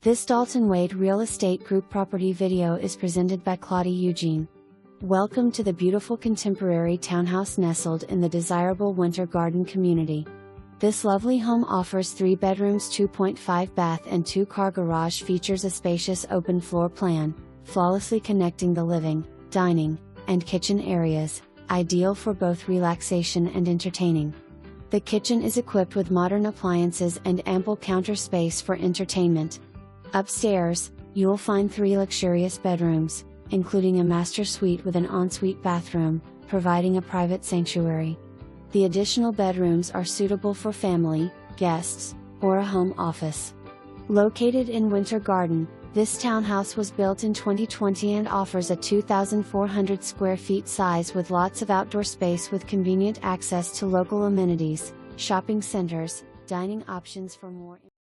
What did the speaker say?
This Dalton Wade Real Estate Group property video is presented by Claudia Eugene. Welcome to the beautiful contemporary townhouse nestled in the desirable Winter Garden community. This lovely home offers 3 bedrooms, 2.5 bath and 2-car garage. Features a spacious open floor plan, flawlessly connecting the living, dining, and kitchen areas, ideal for both relaxation and entertaining. The kitchen is equipped with modern appliances and ample counter space for entertainment. Upstairs, you'll find 3 luxurious bedrooms, including a master suite with an ensuite bathroom, providing a private sanctuary. The additional bedrooms are suitable for family, guests, or a home office. Located in Winter Garden, this townhouse was built in 2020 and offers a 2,400 square feet size with lots of outdoor space with convenient access to local amenities, shopping centers, dining options. For more